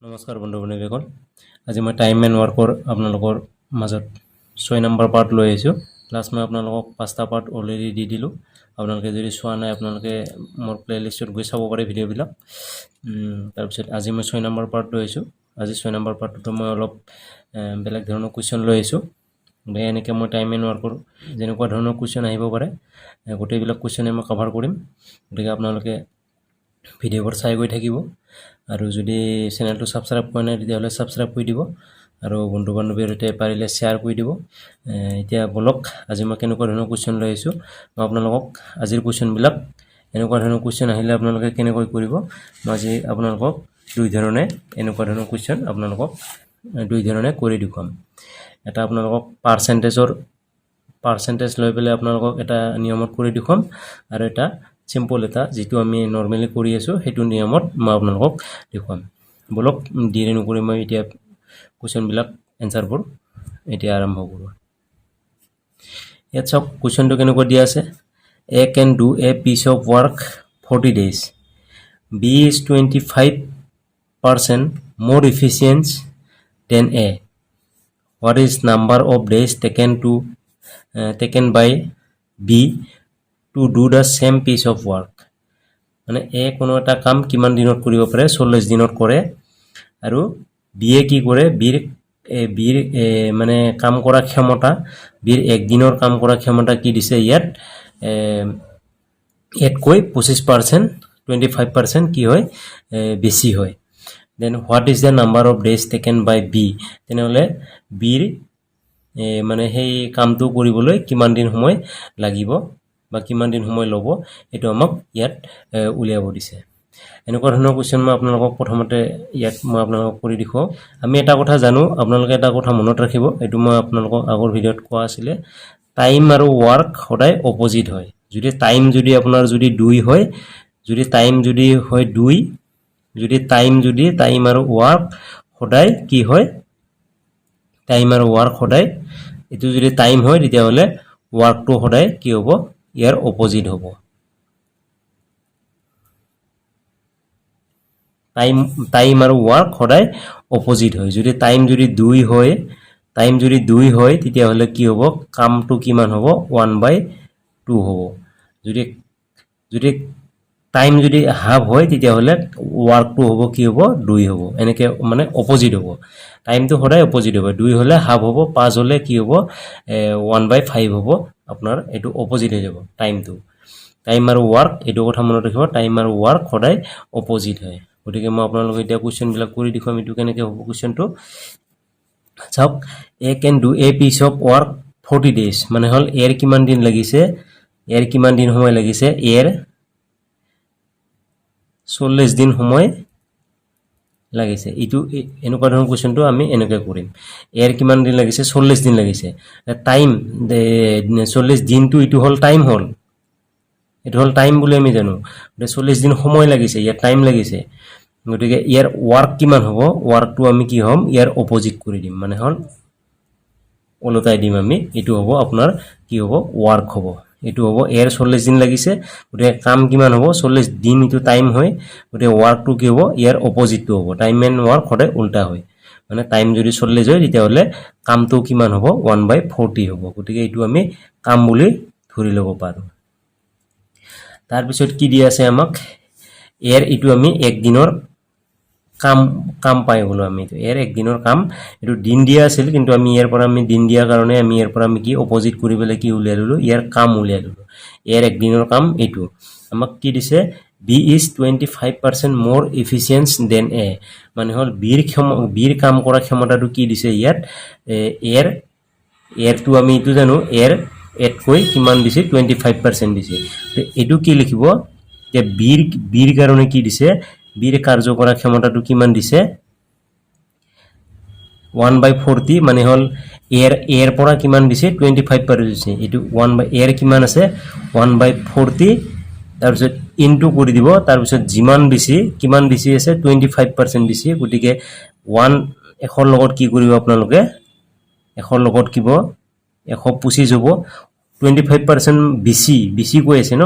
নমস্কাৰ বন্ধু বান্ধৱীসকল আজি মই টাইম এণ্ড ৱৰ্কৰ আপোনালোকৰ মাজত 6 নম্বৰ পাৰ্ট লৈ আহিছোঁ লাষ্ট মই আপোনালোকক 5টা পাৰ্ট অলৰেডি দি দিলোঁ আপোনালোকে যদি চোৱা নাই আপোনালোকে মোৰ প্লেলিষ্টত গৈ চাব পাৰে ভিডিঅ'বিলাক তাৰপিছত আজি মই 6 নম্বৰ পাৰ্ট লৈ আহিছোঁ আজি 6 নম্বৰ পাৰ্টটো মই অলপ বেলেগ ধৰণৰ কুৱেশ্যন লৈ আহিছোঁ এনেকৈ মই টাইম এণ্ড ৱৰ্কৰ যেনেকুৱা ধৰণৰ কুৱেশ্যন আহিব পাৰে গোটেইবিলাক কুৱেশ্যনে মই কভাৰ কৰিম গতিকে আপোনালোকে ভিডিঅ'বোৰ চাই গৈ থাকিব আৰু যদি চেনেলটো সাবস্ক্ৰাইব কৰা নাই তেতিয়াহ'লে সাবস্ক্ৰাইব কৰি দিব আৰু বন্ধু বান্ধৱীৰ সৈতে পাৰিলে শ্বেয়াৰ কৰি দিব এতিয়া বলক আজি মই কেনেকুৱা ধৰণৰ কুৱেশ্যন লৈ আহিছোঁ মই আপোনালোকক আজিৰ কুৱেশ্যনবিলাক এনেকুৱা ধৰণৰ কুৱেশ্যন আহিলে আপোনালোকে কেনেকৈ কৰিব মই আজি আপোনালোকক দুই ধৰণে এনেকুৱা ধৰণৰ কুৱেশ্যন আপোনালোকক দুই ধৰণে কৰি দেখুৱাম এটা আপোনালোকক পাৰ্চেন্টেজ লৈ পেলাই আপোনালোকক এটা নিয়মত কৰি দেখুৱাম আৰু এটা সিম্পল এটা যেটো আমি নৰমালি কৰি আছো হেতু নিয়মত মই আপোনালোকক দেখুৱাম বলক দেৰি নকৰি মই এতিয়া কোৱেশ্যন বিলাক এনসাৰবোৰ এতিয়া আৰম্ভ কৰো ইয়াত সব কোৱেশ্যনটো কেনেকৈ দিয়া আছে A can do a piece of work 40 days B is 25% more efficient than A what is number of days taken by B to do the same piece of work মানে A কোনো এটা কাম কিমান দিনত কৰিব পাৰে 40 দিনত কৰে আৰু B এ কি কৰে B মানে কাম কৰা ক্ষমতা B এক দিনৰ কাম কৰা ক্ষমতা কি দিছে ইয়াত কৈ 25% 25% কি হয় বেছি হয় then what is the number of days taken by B তেনেহলে B মানে সেই কামটো কৰিবলৈ কিমান দিন সময় লাগিব বা কিমান দিন সময় ল'ব এটো আমাক ইয়াত উলিয়াব দিছে এনেকুৱা ধৰণৰ কোৱেশ্যন মই আপোনালোকক প্ৰথমতে ইয়াত মই আপোনালোকক কৰি দেখো আমি এটা কথা জানো আপোনালোকে এটা কথা মনত ৰাখিব এটো মই আপোনালোকক আগৰ ভিডিঅত কোৱা আছিল টাইম আৰু ওয়াৰ্ক সদায় অপোজিট হয় যদি টাইম যদি আপোনাৰ যদি 2 হয় যদি টাইম যদি হয় 2 যদি টাইম আৰু ওয়াৰ্ক সদায় কি হয় টাইম আৰু ওয়াৰ্ক সদায় এটো যদি টাইম হয় তেতিয়া হলে ওয়াৰ্কটো সদায় কি হ'ব ইয়াৰ অপোজিট হ'ব টাইম আৰু ওয়ার্ক সদায় অপোজিট হয় যদি টাইম যদি 2 হয় তেতিয়া হলে কি হ'ব কামটো কিমান হ'ব 1/2 হ'ব যদি টাইম যদি হাফ হয় তেতিয়া হলে ওয়ার্কটো হ'ব কি হ'ব 2 হ'ব এনেকে মানে অপোজিট হ'ব টাইমটো সদায় অপোজিট হ'ব 2 হলে হাফ হ'ব 5 হলে কি হ'ব 1/5 হ'ব আপোনাৰ এটো অপোজিট হৈ যাব টাইমটো টাইম আৰু ওয়াৰ্ক এটো কথা মনত ৰাখিব টাইম আৰু ওয়াৰ্ক সদায় অপোজিট হয় গতিকে মই আপোনালোকক এতিয়া কোৱেশ্যন বিলাক কৰি দেখুৱাম এটো কেনেকৈ হ'ব কোৱেশ্যনটো চাওক A can do a piece of work 40 days মানে হল এর কিমান দিন লাগিছে এর কিমান দিন সময় লাগিছে এর 40 দিন সময় লাগিছে ইটো এনেকুৱা ধৰণৰ কোৱেশ্যনটো আমি এনেকৈ কৰিম এর কিমান দিন লাগিছে 40 দিন লাগিছে টাইম 40 দিনটো ইটো হল টাইম হল এটো হল টাইম বুলি আমি জানো 40 দিন সময় লাগিছে ইয়াৰ টাইম লাগিছে গতিকে ইয়াৰ ওয়াৰ্ক কিমান হ'ব ওয়াৰ্কটো আমি কি হম ইয়াৰ অপোজিট কৰি দিম মানে হল ওলটাই দিম আমি এটো হ'ব আপোনাৰ কি হ'ব ওয়ার্ক হ'ব এটো হ'ব এর 40 দিন লাগিছে গতিকে কাম কিমান হ'ব 40 দিন ইটো টাইম হয় গতিকে ওয়ার্কটো কি হ'ব ইয়াৰ অপোজিটটো হ'ব টাইম এণ্ড ওয়ার্ক সদায় উল্টা হয় মানে টাইম যদি 40 হয় তেতিয়া হলে কামটো কিমান হ'ব 1/40 হ'ব গতিকে এটো আমি কাম বুলি ধৰি ল'ব পাৰো তাৰ পিছত কি দি আছে আমাক এৰ ইটো আমি এক দিনৰ কাম পাই গলো আমি এৰ এক দিনৰ কাম এটো দিন দিয়া আছিল কিন্তু আমি ইয়াৰ পৰা আমি দিন দিয়া কাৰণে আমি ইয়াৰ পৰা আমি কি অপোজিট কৰি পেলাই কি উলিয়াই ললো ইয়াৰ কাম উলিয়াই ললো এৰ এক দিনৰ কাম এটো আমাক কি দিছে B is 25% more efficient than A মানে হল বিৰ কাম কৰা ক্ষমতাটো কি দিছে ইয়াত এৰটো আমি ইটো জানো কৈ কিমান দিছে 25% দিছে তো এটো কি লিখিব যে বিৰ কাৰণে কি দিছে বিৰ কাৰ্য কৰা ক্ষমতাটো কিমান দিছে 1/40 মানে হল এৰ পৰা কিমান দিছে 25% দিছে এটো 1 এৰ কিমান আছে 1/40 তাৰ পিছত ইনটু কৰি দিব তাৰ পিছত যিমান দিছে কিমান দিছে আছে 25% দিছে গতিকে 1 এখৰ লগত কি কৰিব আপোনালোকে এখৰ লগত কিব 125 হ'ব 25% বেছি কৈ আছে ন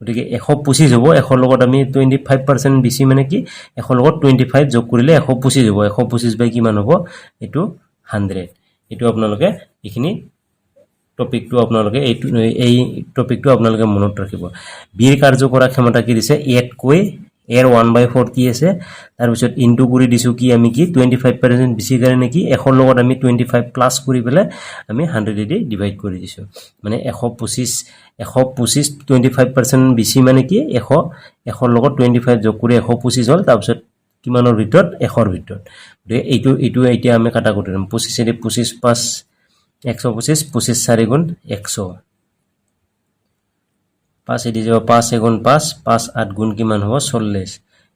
গতিকে 125 হ'ব 100 লগত আমি 25% বেছি মানে কি 100 লগত 25 যোগ কৰিলে 125 হ'ব 125 বাই কিমান হ'ব এটো 100 এটো আপোনালোকে এইখিনি টপিকটো আপোনালোকে এই টপিকটো আপোনালোকে মনত ৰাখিব বীৰ কাৰ্য কৰা ক্ষমতা কি দিছে 8 কৈ এৰ 1/4 কি আছে তাৰ পিছত ইনটু কৰি দিছো কি আমি কি 25% বেছি কাৰণে কি 100 লগত আমি 25 প্লাস কৰি পেলে আমি 100 দি ডিভাইড কৰি দিছো মানে 125 25% বেছি মানে কি 100 লগত 25 যোগ কৰি 125 হল তাৰ পিছত কিমানৰ ভিতৰত 100 ৰ ভিতৰত এইটো এতিয়া আমি কাটা কৰিম 25 এ 25 5 125 25 4 গুণ 100 5 এদি যাব 5 এগুণ 5 5 8 গুণ কিমান হ'ব 40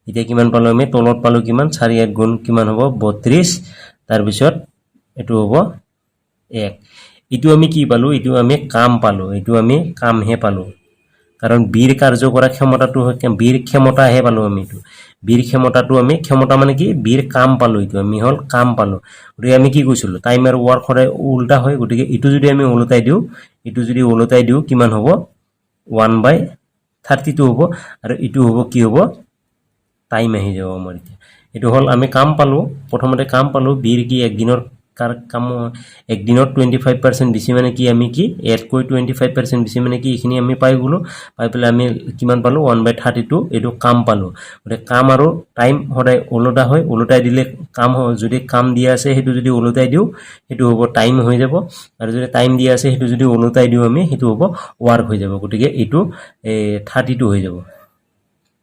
এতিয়া কিমান পালো আমি তলত পালো কিমান 4 8 গুণ কিমান হ'ব 32 তাৰ পিছত এটো হ'ব 1 ইটো আমি কি পালো ইটো আমি কাম পালো ইটো আমি কাম হে পালো কাৰণ বীৰ কাৰ্য কৰা ক্ষমতাটো বীৰ ক্ষমতা হে পালো আমি ইটো বীৰ ক্ষমতাটো আমি ক্ষমতা মানে কি বীৰ কাম পালো ইটো আমি হল কাম পালো গতিকে আমি কি কৈছিলো টাইম আৰু ওয়াৰ্ক হৰে উল্টা হয় গতিকে ইটো যদি আমি উলটাই দিও কিমান হ'ব 1/32 হ'ব আৰু ইটো হ'ব কি হ'ব টাইম আহি যাব আমাৰ এতিয়া এটো হল আমি কাম পালো প্ৰথমতে কাম পালো বীৰ কি এক দিনৰ কাম এক দিনৰ 25% বেছি মানে কি আমি কি এড কৈ 25% বেছি মানে কি এখিনি আমি পাই গলো পাই পেলে আমি কিমান পালো 1/32 এটো কাম পালো গতে কাম আৰু টাইম হৰাই উলটা হয় উলটাই দিলে কাম যদি কাম দিয়া আছে হেতু যদি উলটাই দিও হেতু হ'ব টাইম হৈ যাব আৰু যদি টাইম দিয়া আছে হেতু যদি উলটাই দিও আমি হেতু হ'ব ওয়ার্ক হৈ যাব গটিকে এটো 32 হৈ যাব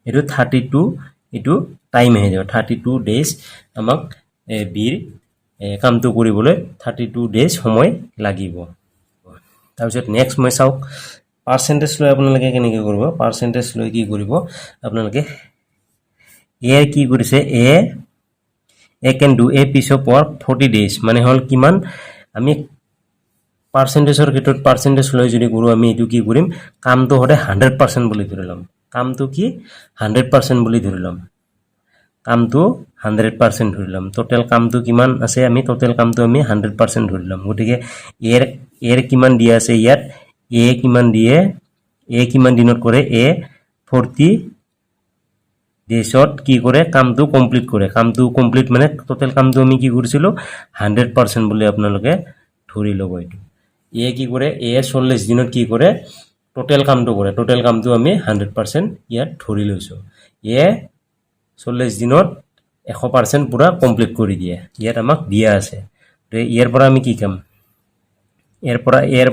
এটো 32 এটো টাইম হৈ যাব 32 ডেজ আমাক বীৰ কামটো কৰিবলৈ 32 ডেজ সময় লাগিব তাৰ পিছত নেক্সট মই চাওক পাৰ্সেন্টেজ লৈ আপোনালোকে কেনেকৈ কৰিব পাৰ্সেন্টেজ লৈ কি কৰিব আপোনালোকে এ কি কৰিছে এ can do a piece of work 40 days মানে হল কিমান আমি পাৰ্সেন্টেজৰ ক্ষেত্ৰত পাৰ্সেন্টেজ লৈ যদি কৰো আমি এটো কি কৰিম কামটো হতে 100% বুলি ধৰি লম কামটো কি 100% বুলি ধৰি লম কামটো 100% ধৰি লম টোটাল কামটো কিমান আছে আমি টোটাল কামটো আমি 100% ধৰি লম গটিকে এৰ কিমান দিয়া আছে ইয়াত এ কিমান দিয়ে এ কিমান দিনত কৰে এ 40 ডেজত কি কৰে কামটো কমপ্লিট মানে টোটাল কামটো আমি কি কৰিছিলো 100% বুলি আপোনালোকে ধৰি লব এটো এ কি কৰে এ 40 দিনত কি কৰে টোটাল কামটো আমি 100% ইয়াত ধৰি লৈছো এ 40 দিনত 100% পুৰা কমপ্লিট কৰি দিয়ে ইয়াত আমাক দিয়া আছে ইয়াৰ পৰা আমি কি কাম ইয়াৰ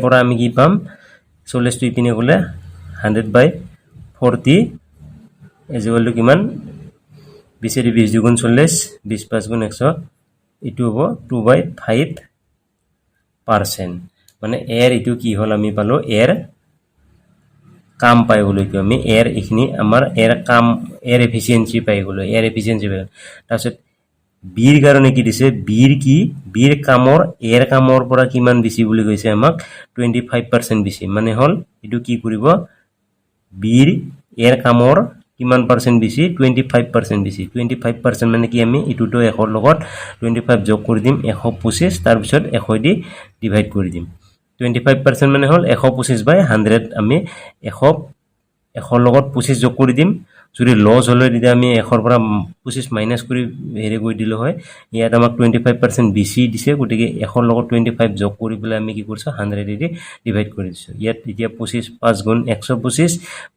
পৰা আমি কি পাম 40 টো ইপিনে গলে 100/40 এজুৱেল কিমান 20 এদি 20 গুণ 40 20 5 গুণ 100 ইটো হ'ব 2/5% মানে এর ইটো কি হল আমি পালো এর কাম পাই গলো কি আমি এর এখিনি আমাৰ এৰ কাম এৰ এফিসিয়েন্সি পাই গলো তাৰপিছত বীৰ কাৰণে কি দিছে বীৰ কামৰ এৰ কামৰ পৰা কিমান বেছি বুলি কৈছে আমাক 25% বেছি মানে হল ইটো কি কৰিব বীৰ এৰ কামৰ কিমান পার্সেন্ট বেছি 25% বেছি 25% মানে কি আমি ইটোটো 100 লগত 25 যোগ কৰি দিম 125 তাৰ পিছত 100 দি ডিভাইড কৰি দিম 25% মানে হল 125/100 আমি 100 লগত 25 যোগ কৰি দিম যদি লস হলে দিলে আমি 100 পৰা 25 মাইনাস কৰি হেৰি কৰি দিলো হয় ইয়াত আমাক 25% বেছি দিছে গটিকে 100 লগত 25 যোগ কৰি পেলাই আমি কি কৰিছো 100 দি ডিভাইড কৰি দিছো ইয়াত এতিয়া 25 5 গুণ 125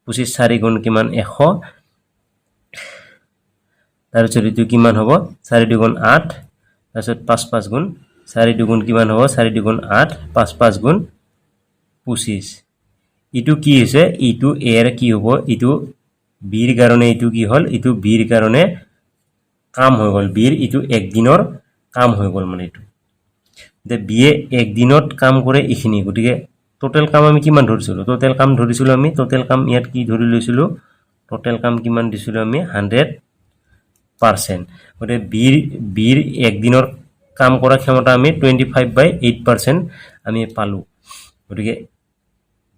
25 4 গুণ কিমান 100 তাৰ পিছত ইটো কিমান হ'ব 4 দুগুণ 8 তাৰ পিছত 5 5 গুণ 4 দুগুণ কিমান হ'ব 4 দুগুণ 8 5 5 গুণ 25 ইটো কি হৈছে ইটো এর কি হ'ব ইটো বীর কারণে ইটো কি হল ইটো বীর কারণে কাম হৈ গল বীর ইটো এক দিনৰ কাম হৈ গল মানে ইটো দে বিয়ে এক দিনত কাম কৰে ইখিনি গটিকে টোটাল কাম আমি কিমান ধৰিছিলো টোটাল কাম ধৰিছিলো আমি টোটাল কাম ইয়াত কি ধৰি লৈছিলো টোটাল কাম কিমান দিছিলো আমি 100% গটে বীৰ এক দিনৰ কাম কৰা ক্ষমতা আমি 25/8% আমি পালো গটিকে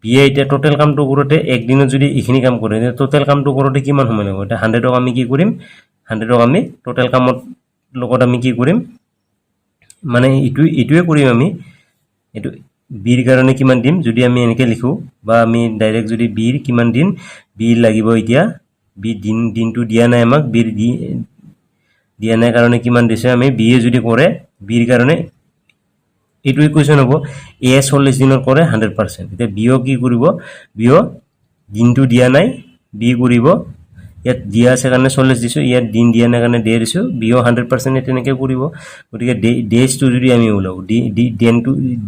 বিয়ে এটা টোটাল কামটো কৰোতে এক দিনত যদি ইখিনি কাম কৰে টোটাল কামটো কৰোতে কিমান সময় লাগিব এটা 100 ক আমি কি কৰিম 100 ক আমি টোটাল কামত লগত আমি কি কৰিম মানে ইটোৱে কৰিম আমি এটো বিৰ কাৰণে কিমান দিম যদি আমি এনেকৈ লিখোঁ বা আমি ডাইৰেক্ট যদি বিৰ কিমান দিন বিৰ লাগিব এতিয়া বি দিনটো দিয়া নাই আমাক বিৰ দিয়া নাই কাৰণে কিমান দিছে আমি বিয়ে যদি কৰে বিৰ কাৰণে এইটো ইকুৱেশ্যন হ'ব এ 40 দিনত কৰে 100%। এতিয়া বিও কি কৰিব বিও দিনটো দিয়া নাই বি কৰিব ইয়াত দিয়া আছে কাৰণে 40 দিছোঁ ইয়াত দিন দিয়া নাই কাৰণে ডে দিছোঁ বিও 100% তেনেকৈ কৰিব গতিকে ডেজটো যদি আমি ওলাওঁ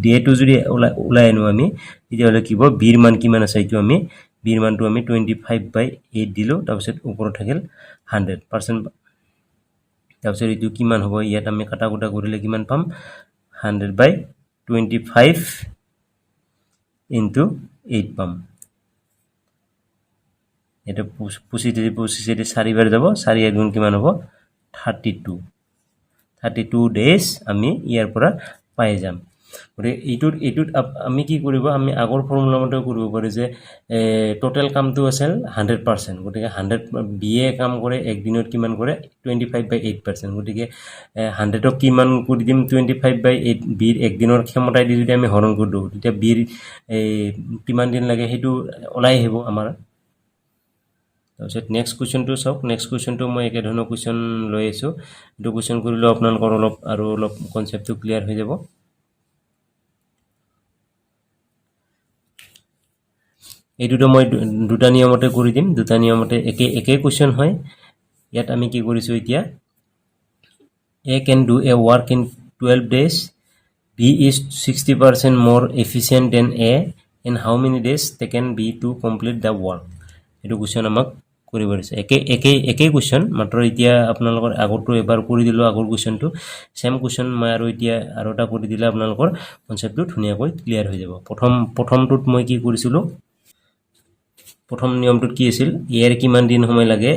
ডেটো যদি ওলাই আনো আমি তেতিয়াহ'লে কি হ'ব বিৰ মান কিমান আছে এইটো আমি বিৰ মানটো আমি 25/8 দিলোঁ তাৰপিছত ওপৰত থাকিল 100%। তাৰপিছত এইটো কিমান হ'ব ইয়াত আমি কাটা কুটা কৰিলে কিমান পাম 100/25 into 8 পাম এটা 25 চাৰিবাৰ যাব 4 গুণ কিমান হ'ব 32 ডেজ আমি ইয়াৰ পৰা পাই যাম গতিকে এইটোত আমি কি কৰিব আমি আগৰ ফৰ্মুলা মতে কৰিব পাৰোঁ যে টোটেল কামটো আছিল 100% গতিকে 100 বিয়ে কাম কৰে এক দিনত কিমান কৰে 25/8% গতিকে 100ক কিমান কৰি দিম 25/8 বিৰ এক দিনৰ ক্ষমতাই দি যদি আমি হৰণ কৰি দিওঁ তেতিয়া বিৰ কিমান দিন লাগে সেইটো ওলাই আহিব আমাৰ তাৰপিছত নেক্সট কুৱেশ্যনটো চাওক নেক্সট কুৱেশ্যনটো মই একে ধৰণৰ কুৱেশ্যন লৈ আছোঁ এইটো কুৱেশ্যন কৰিলেও আপোনালোকৰ অলপ কনচেপ্টটো ক্লিয়াৰ হৈ যাব এইটোতো মই দুটা নিয়মতে কৰি দিম দুটা নিয়মতে একে কুৱেশ্যন হয় ইয়াত আমি কি কৰিছোঁ এতিয়া A can do a work in 12 days B is 60% more efficient than A in how many days taken B to complete the work এইটো কুৱেশ্যন আমাক কৰিব দিছে একেই কুৱেশ্যন মাত্ৰ এতিয়া আপোনালোকৰ আগৰটো এবাৰ কৰি দিলোঁ আগৰ কুৱেশ্যনটো সেম কুৱেশ্যন মই আৰু এতিয়া আৰু এটা কৰি দিলে আপোনালোকৰ কনচেপ্টটো ধুনীয়াকৈ ক্লিয়াৰ হৈ যাব প্ৰথমটোত মই কি কৰিছিলোঁ প্ৰথম নিয়মটোত কি আছিল এৰ কিমান দিন সময় লাগে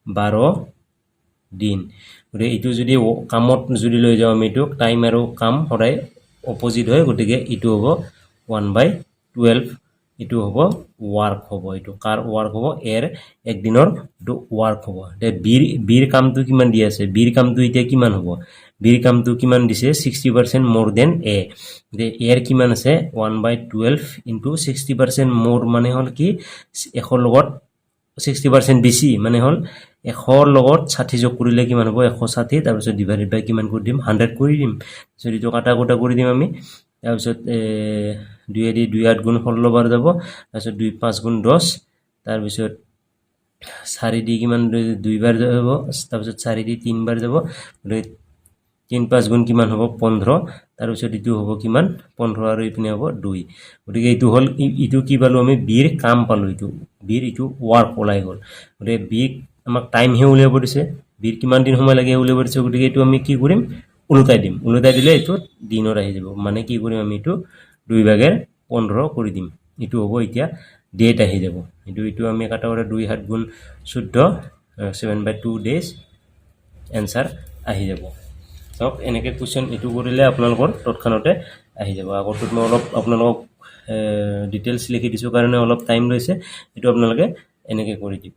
12 দিন গতিকে এইটো যদি কামত যদি লৈ যাওঁ আমি এইটো টাইম আৰু কাম সদায় অপজিট হয় গতিকে এইটো হ'ব 1/12 এইটো হ'ব ওয়ার্ক হ'ব এইটো কাৰ ওয়াৰ্ক হ'ব এৰ এক দিনৰ ওয়াৰ্ক হ'ব তে বিৰ কামটো কিমান দি আছে বিৰ কামটো এতিয়া কিমান হ'ব বিৰ কামটো কিমান দিছে 60% more than A তে এর কিমান আছে 1/12 into 60% more মানে হল কি 100 লগত 60% বেছি মানে হল 100 লগত 60 যোগ কৰিলে কিমান হ'ব 160 তাৰপিছত ডিভাইডেড বাই কিমান কৰি দিম 100 কৰি দিম যদি তো কাটা কোটা কৰি দিম আমি তাৰপিছত 2 দি 2 8 গুণ 16 বাৰ যাব তাৰপিছত 2 5 গুণ 10 তাৰপিছত 4 দি কিমান 2 বাৰ যাব তাৰপিছত 4 দি 3 বাৰ যাব 3 5 গুণ কিমান হ'ব 15 তাৰপিছত ইটো হ'ব কিমান 15 আৰু ইপিনে হ'ব 2 গতিকে এইটো হল ইটো কি পালো আমি বিৰ কাম পালো ইটো ওয়াৰ্ক ওলাই গল গতিকে বিৰ আমাক টাইম হে উলিয়াব দিছে বিৰ কিমান দিন সময় লাগে উলিয়াব দিছে গতিকে এইটো আমি কি কৰিম উলটাই দিলে এইটো দিনৰ আহি যাব মানে কি কৰিম আমি এইটো 2/15 কৰি দিম এইটো হ'ব এতিয়া ডেট আহি যাব এইটো আমি কাটা কৰা 2 7 গুণ 14 7/2 ডেজ এনসাৰ আহি যাব সব এনেকে কোৱেশ্চন এইটো কৰিলে আপোনালোকৰ তৎক্ষণতে আহি যাব আগৰটোত মই অলপ আপোনালোকক ডিটেইলছ লিখি দিছো কাৰণে অলপ টাইম লৈছে এইটো আপোনালোকে এনেকে কৰি দিব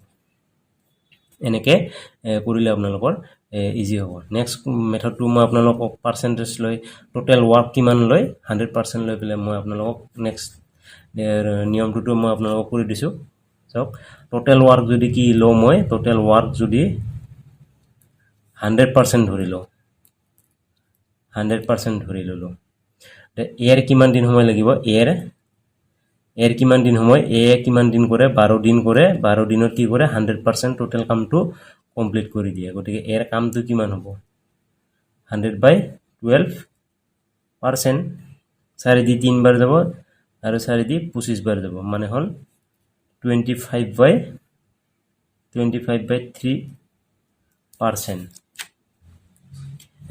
এনেকে কৰিলে আপোনালোকৰ ইজি হ'ব নেক্সট মেথডটো মই আপোনালোকক পাৰ্সেন্টেজ লৈ টোটাল ওয়ার্ক কিমান লৈ 100% লৈ পেলাই মই আপোনালোকক নেক্সট নিয়মটো মই আপোনালোকক কৰি দিছো সব টোটাল ওয়াৰ্ক যদি কি লো মই টোটাল ওয়াৰ্ক যদি 100% ধৰি লো 100% ধৰি ললো এৰ কিমান দিন সময় লাগিব এৰ কিমান দিন সময় এ কিমান দিন কৰে 12 দিন কৰে 12 দিনত কি কৰে 100% টোটাল কামটো কমপ্লিট কৰি দিয়ে গতিকে এৰ কামটো কিমান হ'ব 100/12% 4 দি 3 বাৰ যাব আৰু 4 দি 25 বাৰ যাব মানে হল 25/3%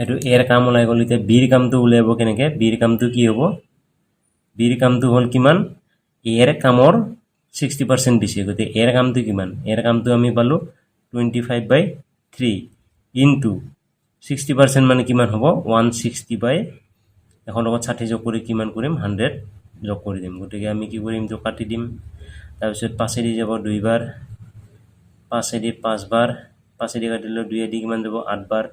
এটো এৰ কাম ওলাই গল এতিয়া বিৰ কামটো উলিয়াব কেনেকে বিৰ কামটো কি হ'ব বিৰ কামটো হল কিমান এৰ কামৰ 60% বেছি গতে এর কামটো কিমান এর কামটো আমি পালো 25/3 into 60% মানে কিমান হ'ব 160 এখন লগত 60 যোগ কৰি কিমান কৰিম 100 যোগ কৰি দিম গতিকে আমি কি কৰিম তো কাটি দিম তাৰপিছত 5 দি যাব 2 বাৰ 5 দি 5 বাৰ 5 দি কাটিলে 2 দি কিমান যাব 8 বাৰ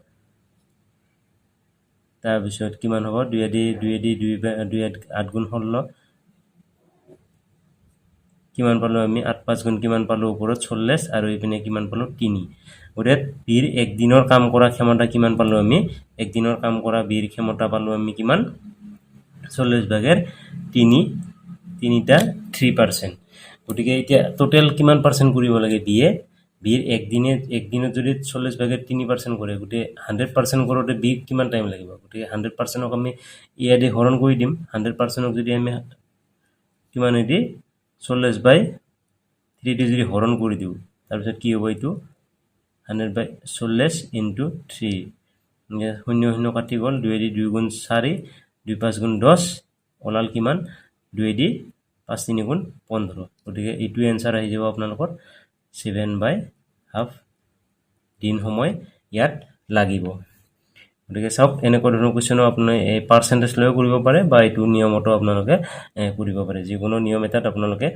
তাৰপিছত কিমান হ'ব 2 8 গুণ 16 কিমান পালো আমি 8 5 গুণ কিমান পালো ওপৰত 40 আৰু এইপিনে কিমান পালো 3 গতিকে বিৰ এক দিনৰ কাম কৰা ক্ষমতা কিমান পালো আমি এক দিনৰ কাম কৰা বিৰ ক্ষমতা পালো আমি কিমান 40 ভাগেৰ 3টা 3%। গতিকে এতিয়া টোটাল কিমান পাৰ্সেন্ট কৰিব লাগে বিৰ এক দিনত যদি 40 ভাগেৰ 3% কৰে গতিকে 100% কৰোতে বি কিমান টাইম লাগিব গতিকে 100%ক আমি ইয়াদি হৰণ কৰি দিম 100%ক যদি আমি কিমান দি 40 বাই 3 যদি হৰণ কৰি দিওঁ তাৰপিছত কি হ'ব এইটো 100/40 × 3 শূন্য শূন্য কাটি গ'ল 2 গুণ 4 2 5 গুণ 10 ওলাল কিমান 2 5 3 গুণ 15 গতিকে এইটো এনসার আহি যাব আপোনালোকৰ 7/2 দিন সময় ইয়াত লাগিব গতিকে চাওক এনেকুৱা ধৰণৰ কোৱেশ্চন আপোনালোকে এই পাৰ্সেন্টেজ লৈ কৰিব পাৰে বা এইটো নিয়মটো আপোনালোকে কৰিব পাৰে যিকোনো নিয়ম এটাত আপোনালোকে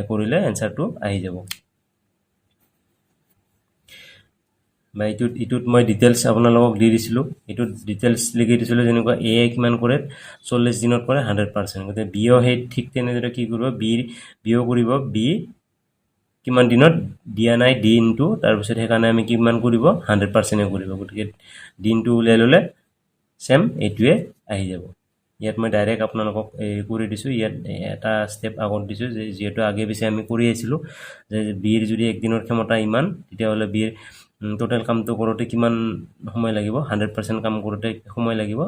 কৰিলে এনসারটো আহি যাব বা ইটুত মই ডিটেইলছ আপোনালোকক দি দিছিলো ইটুত ডিটেইলছ লিখি দিছিলো যেনেকুৱা এ কিমান কৰে 40 দিনত কৰে 100% গতে বিও হে ঠিক তেনেদৰে কি কৰিব বিও কৰিব বি কিমান দিনত দিয়া নাই ডি ইনটু তাৰ পিছত হেকাৰণে আমি কিমান কৰিব 100% কৰিব গতিকে দিনটো উলাই ললে সেম এইটোৱে আহি যাব ইয়াত মই ডাইৰেক্ট আপোনালোকক কৰি দিছো ইয়াত এটা স্টেপ আগত দিছো যে যেটো আগে পিছে আমি কৰি আইছিলো যে বিৰ যদি এক দিনৰ ক্ষমতা ইমান তেতিয়া হলে বিৰ টোটাল কামটো কৰোতে কিমান সময় লাগিব 100% কাম কৰোতে সময় লাগিব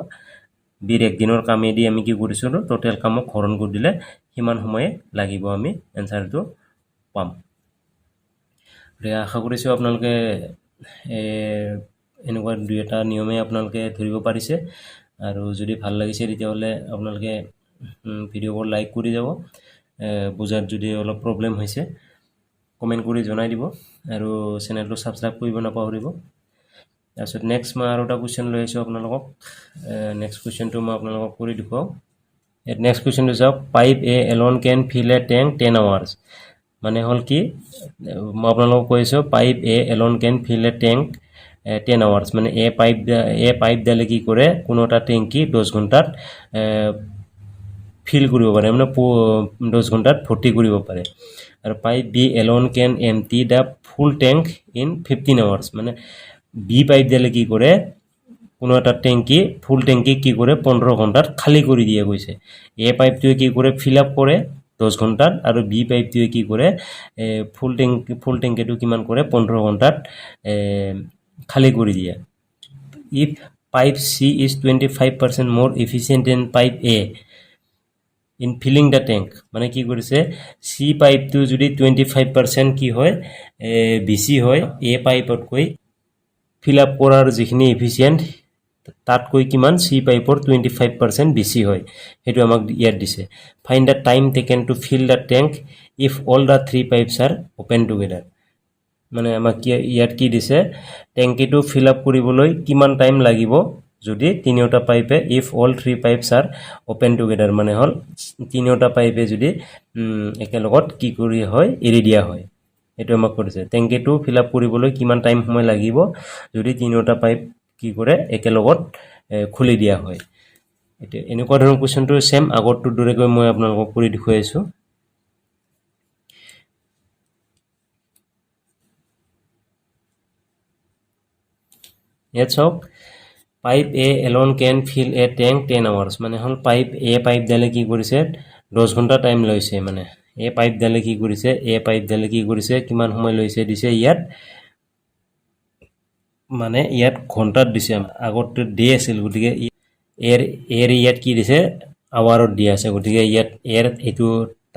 বিৰ এক দিনৰ কামেদি আমি কি কৰিছো টোটাল কামক হৰণ কৰি দিলে কিমান সময় লাগিব আমি এনসাৰটো পাম আশা কৰিছো আপোনালোকে এনেকুৱা দুই এটা নিয়মে আপোনালোকে ধৰিব পাৰিছে আৰু যদি ভাল লাগিছে তেতিয়া হলে আপোনালোকে ভিডিওবোৰ লাইক কৰি যাব বুজাত যদি অলপ প্ৰবলেম হৈছে কমেন্ট কৰি জনাই দিব আৰু চেনেলটো সাবস্ক্ৰাইব কৰিব নাপাহৰিব তাৰপিছত নেক্সট মই আৰু এটা কোৱেশ্চন লৈ আইছো আপোনালোকক নেক্সট কোৱেশ্চনটো মই আপোনালোকক কৰি দেখুৱাও নেক্সট কোৱেশ্চনটো চাওক pipe A alone can fill a tank 10 hours মানে হল কি মই আপোনালোকক কৈছো pipe A alone can fill a tank 10 hours মানে এ পাইপ ডালে কি কৰে কোনোটা ট্যাঙ্কি 10 ঘন্টাত ফিল কৰিব পাৰে মানে 10 ঘন্টাত ভৰ্তি কৰিব পাৰে আৰু pipe B alone can empty the full tank in 15 hours মানে বি পাইপ ডালে কি কৰে কোনো এটা ট্যাঙ্কি ফুল ট্যাঙ্কি কি কৰে 15 ঘন্টাত খালি কৰে দিয়ে গৈছে এ পাইপটোৱে কি কৰে ফিল আপ কৰে 10 ঘন্টাত আৰু বি পাইপটোৱে কি করে ফুল ট্যাঙ্কিটো কিমান করে 15 ঘন্টাত খালি করে দিয়ে if pipe C is 25% more efficient than pipe A in filling the tank মানে কি কৰিছে C পাইপটো যদি 25% কি হয় বেছি হয় A পাইপত কৈ ফিল আপ কৰাৰ যিখিনি এফিচিয়েন্ট তাতকৈ কিমান সি পাইপৰ 25% বেছি হয় হেতু আমাক ইয়াত দিছে find the time taken to fill the tank if all the 3 pipes are open together মানে আমাক ইয়াত কি দিছে ট্যাঙ্কিটো ফিল আপ কৰিবলৈ কিমান টাইম লাগিব যদি তিনিওটা পাইপে if all 3 pipes are open together মানে হল তিনিওটা পাইপে যদি একেলগত কি কৰি হয় এৰি দিয়া হয় এটো আমাক কৰিছে ট্যাঙ্কিটো ফিল আপ কৰিবলৈ কিমান টাইম সময় লাগিব যদি তিনিওটা পাইপ কি কৰে একেলগত খুলি দিয়া হয় এটা এনেকুৱা ধৰণৰ কোৱেশ্চনটো সেম আগৰটো দৰেকৈ মই আপোনালোকক কৰি দেখুৱাইছো ইয়াত চাওক pipe A alone can fill a tank 10 hours মানে হল পাইপ এ পাইপ ডালে কি কৰিছে 10 ঘন্টা টাইম লৈছে মানে এ পাইপ ডালে কি কৰিছে কিমান সময় লৈছে দিছে ইয়াত মানে ইয়াত ঘন্টাত দিছে আগতে ডে আছিল গটিকে এর ইয়াত কি দিছে আৱাৰত দিয়া আছে গটিকে ইয়াত এৰ এটো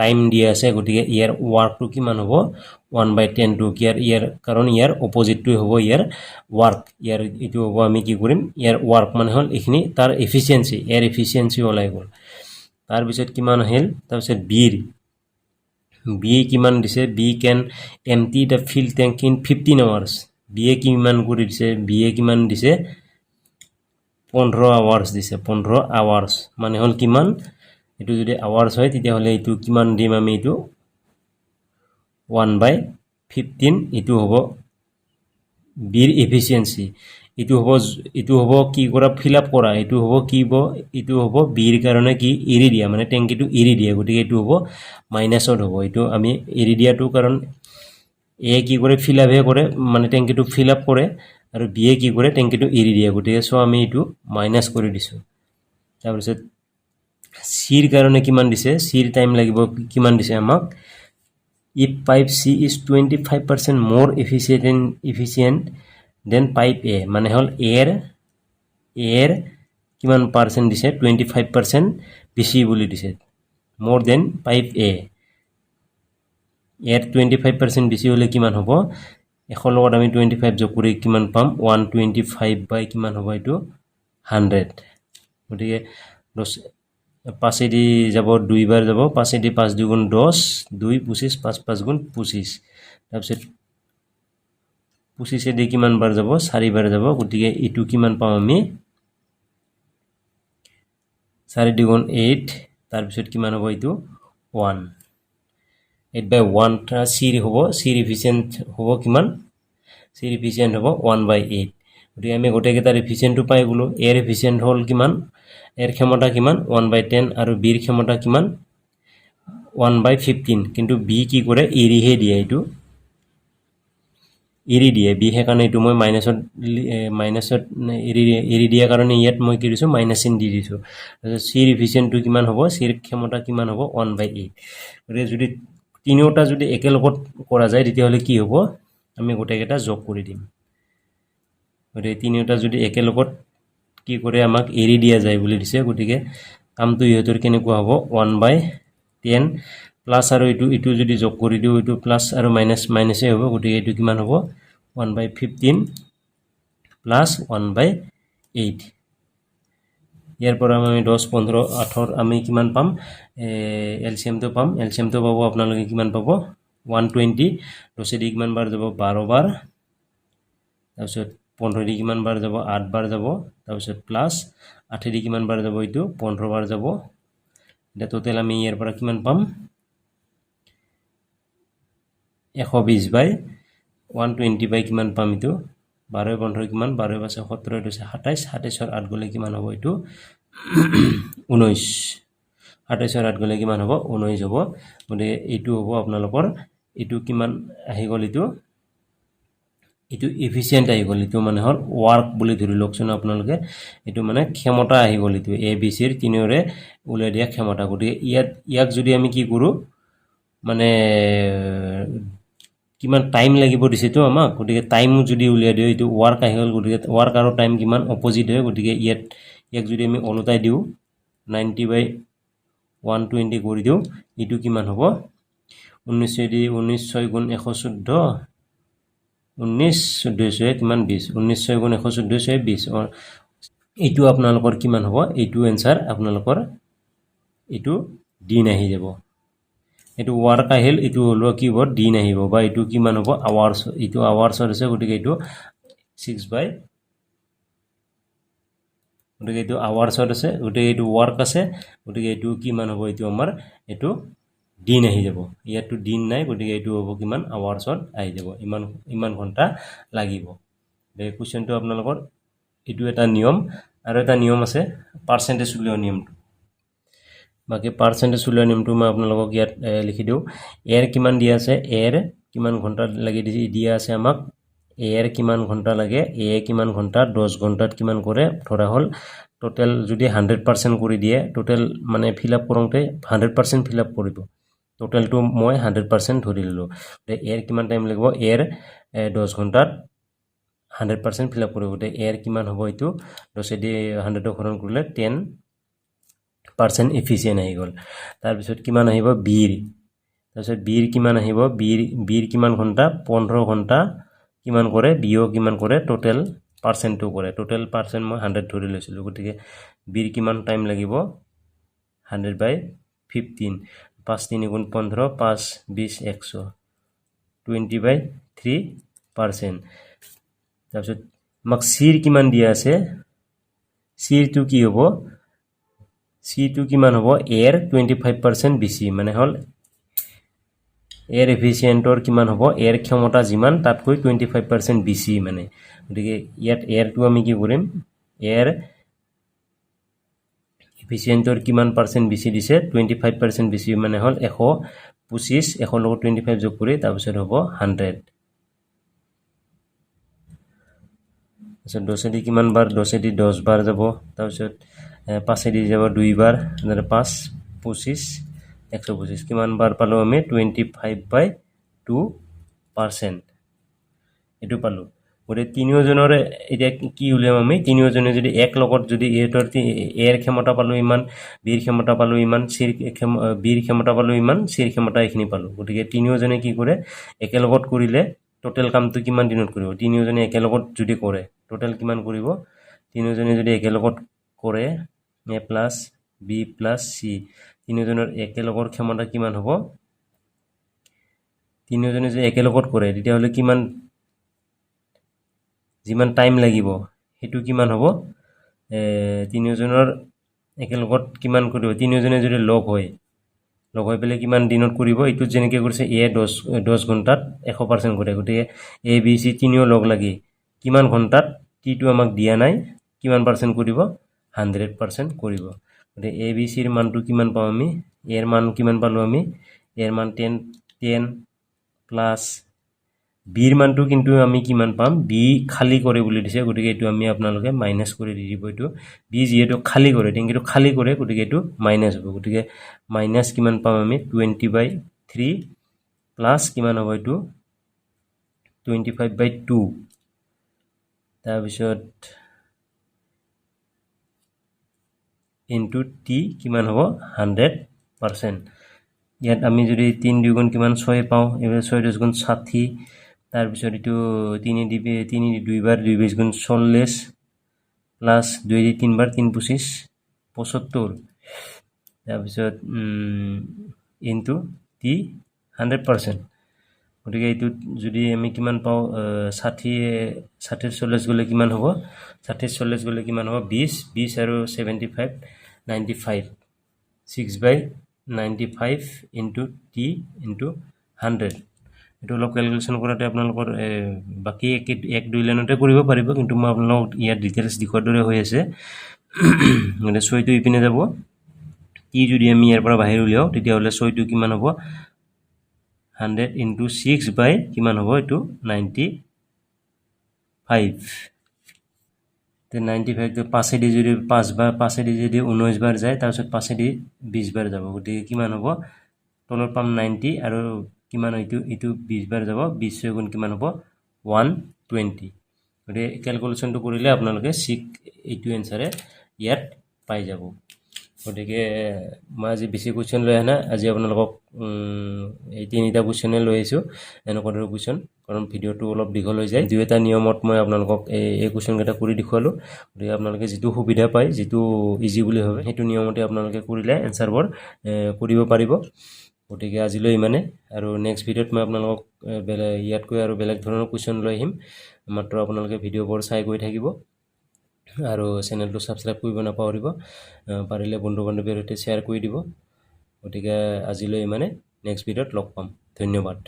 টাইম দিয়া আছে গটিকে ইয়াৰ ওয়াৰ্কটো কিমান হ'ব 1/10 টু ইয়াৰ কাৰণ ইয়াৰ অপোজিটটো হ'ব ইয়াৰ ওয়াৰ্ক ইয়াৰ এটো হ'ব আমি কি কৰিম ইয়াৰ ওয়াৰ্ক মানে হল এখিনি তাৰ এফিচিয়েন্সি এৰ এফিচিয়েন্সি ওলাই গল তাৰ পিছত কিমান আহিল তাৰ পিছত বি কিমান দিছে B can empty the fill tank in 15 hours বিয়ে কিমান কৰি দিছে বিয়ে কিমান দিছে 15 আৱাৰ্স দিছে 15 আৱাৰ্স মানে হল কিমান এটো যদি আৱাৰ্স হয় তেতিয়া হলে এটো কিমান দিম আমি এটো 1/15 এটো হ'ব বিৰ এফিচিয়েন্সি এইটো হ'ব কি কৰা ফিল আপ কৰা এইটো হ'ব বিৰ কাৰণে কি এৰি দিয়া মানে টেংকিটো এৰি দিয়া গতিকে এইটো হ'ব মাইনাছত হ'ব এইটো আমি এৰি দিয়াটো কাৰণ এ কি কৰে ফিল আপহে কৰে মানে টেংকিটো ফিল আপ কৰে আৰু বি এ কি কৰে টেংকিটো এৰি দিয়ে গতিকে সো আমি এইটো মাইনাছ কৰি দিছোঁ তাৰপিছত সিৰ কাৰণে কিমান দিছে সিৰ টাইম লাগিব কিমান দিছে আমাক if pipe C is 25% more efficient than pipe A মানে হল এৰ কিমান পাৰ্সেন্ট দিছে 25% বেছি বুলি দিছে more than pipe A এর 25% বেছি হলে কিমান হ'ব এখন লগত আমি 25 যোগ কৰি কিমান পাম 125 বাই কিমান হ'ব এটো 100 গতিকে 5 দি যাব দুইবাৰ যাব 5 দি 5 দুগুণ 10 2 25 5 5 গুণ 25 তাৰপিছত 25 দি কিমান বাৰ যাব 4 বাৰ যাব গতিকে এটো কিমান পাম আমি 4 দুগুণ 8 তাৰপিছত কিমান হ'ব এটো 1 8 by 1 সিৰ হ'ব সিৰ এফিচিয়েন্ট হ'ব কিমান সিৰ এফিচিয়েন্ট হ'ব 1 by 8 গতিকে আমি গোটেইকেইটাৰ এফিচিয়েন্টটো পাই গলো এৰ এফিচিয়েন্ট হ'ল কিমান এৰ ক্ষমতা কিমান 1 by 10 আৰু বিৰ ক্ষমতা কিমান 1 by 15 কিন্তু বি কি কৰে এৰিহে দিয়ে এইটো এৰি দিয়ে বি হে কাৰণে এইটো মই মাইনাছত এৰি দিয়া কাৰণে ইয়াত মই কি দিছো মাইনাস চিন দি দিছো সিৰ এফিচিয়েন্টটো কিমান হ'ব সিৰ ক্ষমতা কিমান হ'ব 1 by 8 গতিকে যদি তিনিওটা যদি একেলগত কৰা যায় তেতিয়াহলে কি হ'ব আমি গোটেইকেইটা যোগ কৰি দিম গতিকে তিনিওটা যদি একেলগত কি কৰে আমাক এৰি দিয়া যায় বুলি দিছে গতিকে কামটো ইহতৰ কেনেকুৱা হ'ব 1 by 10 প্লাস আৰু ইটো যদি যোগ কৰি দিও ইটো প্লাস আৰু মাইনাসে হ'ব গতিকে ইটো কিমান হ'ব 1 by 15 প্লাস 1 by 8 ইয়াৰ পৰা আমি 10 15 18 আমি কিমান পাম এলসিএম তো পাব আপোনালোকে কিমান পাব 120 10 দি কিমান বাৰ যাব 12 বাৰ তাৰপিছত 15 দি কিমান বাৰ যাব 8 বাৰ যাব তাৰপিছত প্লাস 8 দি কিমান বাৰ যাব ইটো 15 বাৰ যাব এটা টোটাল আমি ইয়াৰ পৰা কিমান পাম 120 বাই 120 বাই কিমান পাম ইটো 12 15 কিমান 12 বাছে 17 এটা 27 27 8 গলে কিমান হ'ব ইটো 19 27 8 গলে কিমান হ'ব 19 হ'ব মানে এইটো হ'ব আপোনালোকৰ এইটো কিমান আহি গল ইটো এফিচিয়েন্ট আহি গল ইটো মানে হল ওয়ার্ক বুলি ধৰি লওকচোন আপোনালোকে ইটো মানে ক্ষমতা আহি গল ইটো এ বি সিৰ তিনিৰে উলাই দিয়া ক্ষমতা গতিকে ইয়াক যদি আমি কি কৰো মানে কিমান টাইম লাগিব দিছে তো আমাক গতিকে টাইম যদি উলিয়াই দিও ইটো ওয়ার্ক আহি গল গতিকে ওয়ার্ক আৰু টাইম কিমান অপোজিট হয় গতিকে ইয়াক যদি আমি ওলটাই দিও 90 বাই 120 কৰি দিও ইটো কিমান হ'ব 19 দি 19 6 গুণ 114 19 14 কিমান 20 19 6 গুণ 114 20 এইটো আপোনালোকৰ কিমান হ'ব এইটো এনসাৰ আপোনালোকৰ এইটো দিন আহি যাব এইটো ওয়ার্ক আহিল এইটো হলো কি হ'ব দিন আহিব বা এইটো কিমান হ'ব আৱাৰ্স এইটো আৱাৰ্সৰ আছে গতিকে এইটো 6 বাই গতিকে এইটো আৱাৰ্সত আছে গতিকে এইটো ওয়াৰ্ক আছে গতিকে এইটো কিমান হ'ব এইটো আমাৰ এইটো দিন আহি যাব ইয়াতো দিন নাই গতিকে এইটো হ'ব কিমান আৱাৰ্সত আহি যাব ইমান ঘন্টা লাগিব এই কোৱেশ্চনটো আপোনালোকৰ এইটো এটা নিয়ম আৰু এটা নিয়ম আছে পাৰ্সেন্টেজ উলিওৱা নিয়মটো বাকি পাৰ্সেন্টেজ উলিওৱা নিয়মটো মই আপোনালোকক ইয়াত লিখি দিও এৰ কিমান দিয়া আছে এৰ কিমান ঘন্টা লাগি দিয়া আছে আমাক এৰ কিমান ঘন্টা লাগে এ কিমান ঘন্টা 10 ঘন্টাত কিমান কৰে ধৰা হল টোটাল যদি 100% কৰি দিয়ে টোটাল মানে ফিল আপ কৰোতে 100% ফিল আপ কৰিব টোটালটো মই 100% ধৰি ললো এৰ কিমান টাইম লাগিব এৰ 10 ঘন্টাত 100% ফিল আপ কৰিব এৰ কিমান হ'ব ইটো 10 দি 100 হৰণ কৰিলে 10% এফিচিয়েন্ট আহি গল তাৰ পিছত কিমান আহিব বিৰ তাৰপিছত বিৰ কিমান আহিব বিৰ কিমান ঘন্টা 15 ঘন্টা কিমান কৰে বিও কিমান কৰে টোটাল পাৰ্সেন্টটো কৰে টোটাল পাৰ্সেন্ট মই 100 ধৰি লৈছিলো গতিকে বিৰ কিমান টাইম লাগিব 100 বাই 15 5 3 গুণ 15 5 20 100 20 বাই 3% তাৰপিছত আমাক সিৰ কিমান দিয়া আছে সিৰটো কি হ'ব সিটো কিমান হ'ব এৰ 25% বেছি মানে হল এয়াৰ এফিচিয়েণ্টৰ কিমান হ'ব এয়াৰ ক্ষমতা যিমান তাতকৈ 25% বেছি মানে গতিকে ইয়াত এয়াৰটো আমি কি কৰিম এয়াৰ এফিচিয়েণ্টৰ কিমান পাৰ্চেণ্ট বেছি দিছে 25% বেছি মানে হ'ল 125 100 লগত 25 যোগ কৰি তাৰপিছত হ'ব 100 তাৰপিছত 10 দি কিমান বাৰ 10 দি 10 বাৰ যাব তাৰপিছত 5 দি যাব 2 বাৰ 5 25 125 কিমান বাৰ পালো আমি 25/2% এটো পালো গতে তিনিওজনৰ এতিয়া কি উলিয়াম আমি তিনিওজনে যদি এক লগত যদি এয়াৰ ক্ষমতা পালো ইমান বীৰ ক্ষমতা পালো ইমান বীৰ ক্ষমতা পালো ইমান চিৰ ক্ষমতা এখিনি পালো গতিকে তিনিওজনে কি কৰে একেলগত কৰিলে টোটাল কামটো কিমান দিনত কৰিব তিনিওজনে একেলগত যদি কৰে টোটাল কিমান কৰিব তিনিওজনে যদি একেলগত কৰে a plus b plus c তিনিওজনৰ একেলগৰ ক্ষমতা কিমান হ'ব তিনিওজনে যদি একেলগত কৰে তেতিয়াহলে কিমান যিমান টাইম লাগিব হেতু কিমান হ'ব তিনিওজনৰ একেলগত কিমান কৰিব তিনিওজনে যদি লগ হৈ পেলে কিমান দিনত কৰিব এটো যেনেকৈ কৰিছে এ 10 ঘণ্টাত 100% কৰে গতিকে এ বি সি তিনিও লগ লাগি কিমান ঘণ্টাত টিটো আমাক দিয়া নাই কিমান পাৰ্চেন্ট কৰিব 100% কৰিব গতিকে এ বি সিৰ মানটো কিমান পাম আমি এৰ মান কিমান পালো আমি এৰ মান 10 প্লাস বিৰ মানটো কিন্তু আমি কিমান পাম বি খালি কৰে বুলি দিছে গতিকে এটো আমি আপোনালোকে মাইনাস কৰি দি দিব এটো বি যেটো খালি কৰে টেংকিটো খালি কৰে গতিকে এটো মাইনাস হ'ব গতিকে মাইনাস কিমান পাম আমি 20/3 প্লাস কিমান হ'ব এটো 25/2 তাৰ পিছত ইনটু টি কিমান হ'ব 100% ইয়াত আমি যদি 3 দুগুণ কিমান 6 পাও এবাৰ 6 10 গুণ 60 তাৰ পিছত এটো 3 দি 2 বাৰ 2 20 গুণ 40 প্লাস 2 দি 3 বাৰ 3 25 75 তাৰ পিছত ইনটু টি 100% গতিকে এটো যদি আমি কিমান পাও 60 40 গলে কিমান হ'ব 60 40 গলে কিমান হ'ব 20 আৰু 75 95 6/95 ইনটু টি ইনটু 100 এটো অলপ ক্যালকুলেশন কৰাতে আপোনালোকৰ বাকি এক দুই লাইনতে কৰিব পাৰিব কিন্তু মই আপোনালোকক ইয়াত ডিটেইলছ দিখোৱাৰ দৰে হৈ আছে মানে 6 টো ইপিনে যাব টি যদি আমি ইয়াৰ পৰা বাহিৰ উলিয়াও তেতিয়া হলে 6 টো কিমান হ'ব 100 into 6 by কিমান হ'ব এটো 95 তে 95 টো 5 দি যদি 5 বাৰ 5 দি যদি 19 বাৰ যায় তাৰ পিছত 5 দি 20 বাৰ যাব গতিকে কিমান হ'ব তলৰ পাম 90 আৰু কিমান হইতো 20 বাৰ যাব 20 গুণ কিমান হ'ব 120 গতিকে ক্যালকুলেশনটো কৰিলে আপোনালোকে এইটো এনসাৰে ইয়াত পাই যাব গতিকে মই আজি বেছি কোৱেশ্চন লৈ আনা আজি আপোনালোকক এই তিনিটা কোৱেশ্চনে লৈ আইছো এনেকুৱা ধৰণৰ কোৱেশ্চন কাৰণ ভিডিওটো অলপ দীঘল হৈ যায় দুইটা নিয়মত মই আপোনালোকক এই কোৱেশ্চন কেইটা কৰি দেখুৱালো গতিকে আপোনালোকে যেটো সুবিধা পায় যেটো ইজি বুলি ভাবে হেতু নিয়মতে আপোনালোকে কৰিলে এনসাৰবোৰ কৰিব পাৰিব গতিকে আজিলৈ ইমানে আৰু নেক্সট ভিডিওত মই আপোনালোকক ইয়াতকৈ আৰু বেলেগ ধৰণৰ কোৱেশ্চন লৈ আহিম মাত্ৰ আপোনালোকে ভিডিওবোৰ চাই গৈ থাকিব আৰু চেনেলটো সাবস্ক্ৰাইব কৰিব নাপাহৰিব পাৰিলে বন্ধু বান্ধৱীৰ সৈতে শেয়াৰ কৰি দিব গতিকে আজিলৈ ইমানে নেক্সট ভিডিওত লগ পাম ধন্যবাদ